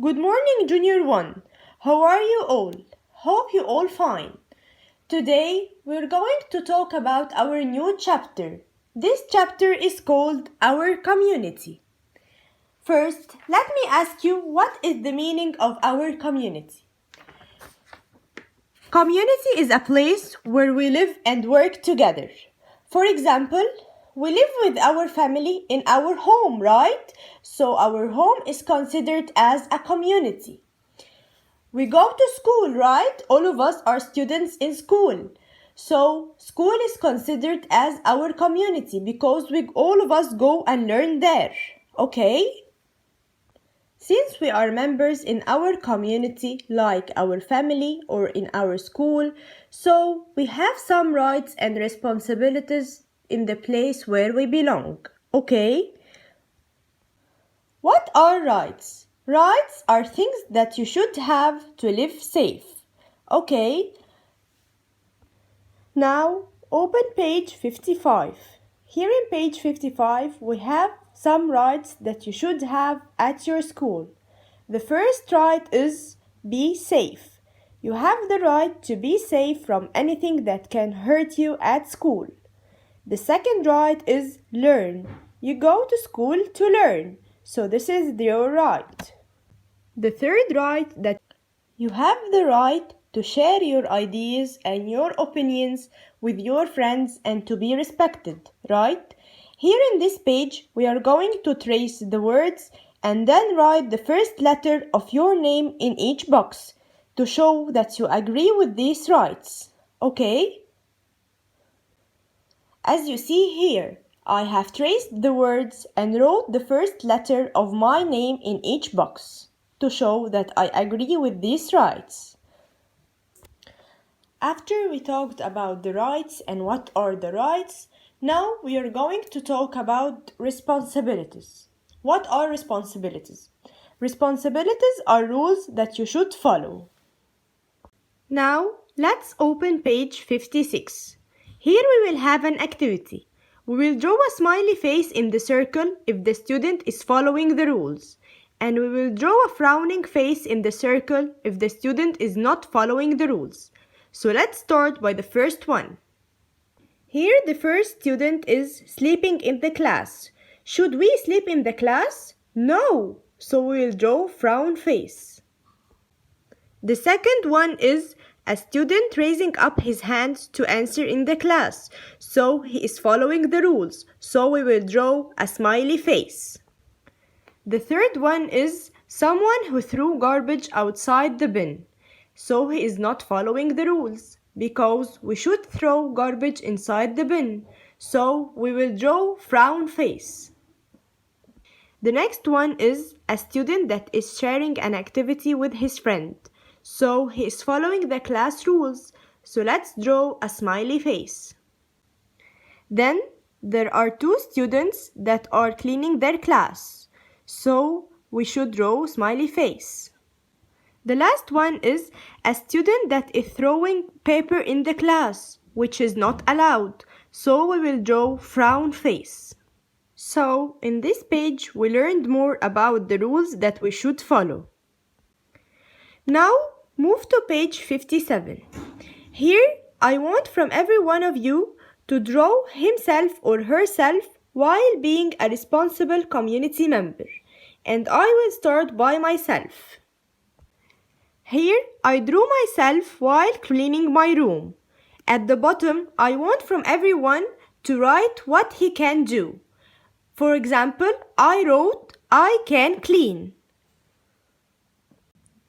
Good morning, Junior 1. How are you all? Hope you all fine. Today, we're going to talk about our new chapter. This chapter is called Our Community. First, let me ask you, what is the meaning of our community? Community is a place where we live and work together. For example, we live with our family in our home, right? So our home is considered as a community. We go to school, right? All of us are students in school. So school is considered as our community because all of us go and learn there. Okay? Since we are members in our community, like our family or in our school, so we have some rights and responsibilities in the place where we belong. Okay? What are rights? Rights are things that you should have to live safe. Okay? Now, open page 55. Here in page 55, we have some rights that you should have at your school. The first right is be safe. You have the right to be safe from anything that can hurt you at school. The second right is learn. You go to school to learn, so this is your right. The third right that you have the right to share your ideas and your opinions with your friends and to be respected, right? Here in this page, we are going to trace the words and then write the first letter of your name in each box to show that you agree with these rights. Okay? As you see here, I have traced the words and wrote the first letter of my name in each box to show that I agree with these rights. After we talked about the rights and what are the rights, now we are going to talk about responsibilities. What are responsibilities? Responsibilities are rules that you should follow. Now, let's open page 56. Here we will have an activity. We will draw a smiley face in the circle if the student is following the rules, and we will draw a frowning face in the circle if the student is not following the rules. So let's start by the first one. Here the first student is sleeping in the class. Should we sleep in the class? No! So we will draw frown face. The second one is a student raising up his hands to answer in the class. So he is following the rules. So we will draw a smiley face. The third one is someone who threw garbage outside the bin. So he is not following the rules because we should throw garbage inside the bin. So we will draw frown face. The next one is a student that is sharing an activity with his friend. So he is following the class rules. So let's draw a smiley face. Then there are two students that are cleaning their class. So we should draw smiley face. The last one is a student that is throwing paper in the class, which is not allowed. So we will draw frown face. So in this page, we learned more about the rules that we should follow. Now move to page 57. Here I want from every one of you to draw himself or herself while being a responsible community member. And I will start by myself. Here I drew myself while cleaning my room. At the bottom, I want from everyone to write what he can do. For example, I wrote, I can clean.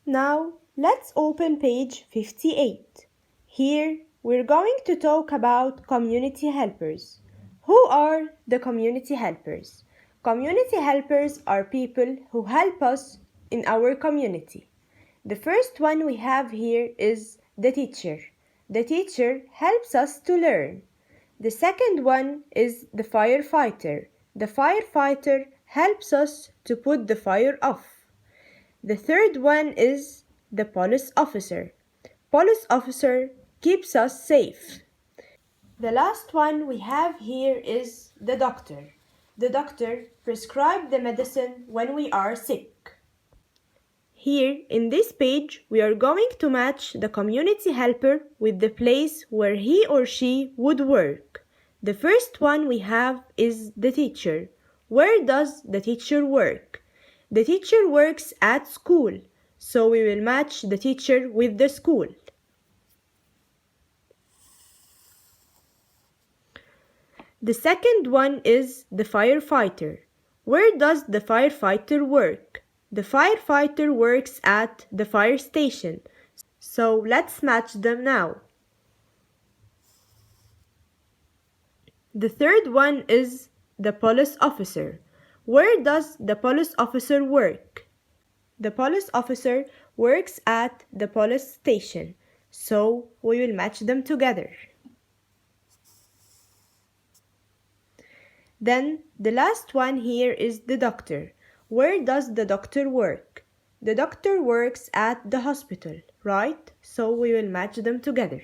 Now, let's open page 58. Here, we're going to talk about community helpers. Who are the community helpers? Community helpers are people who help us in our community. The first one we have here is the teacher. The teacher helps us to learn. The second one is the firefighter. The firefighter helps us to put the fire off. The third one is the police officer. Police officer keeps us safe. The last one we have here is the doctor. The doctor prescribes the medicine when we are sick. Here in this page, we are going to match the community helper with the place where he or she would work. The first one we have is the teacher. Where does the teacher work? The teacher works at school, so we will match the teacher with the school. The second one is the firefighter. Where does the firefighter work? The firefighter works at the fire station, so let's match them now. The third one is the police officer. Where does the police officer work? The police officer works at the police station, so we will match them together. Then the last one here is the doctor. Where does the doctor work? The doctor works at the hospital, right? So we will match them together.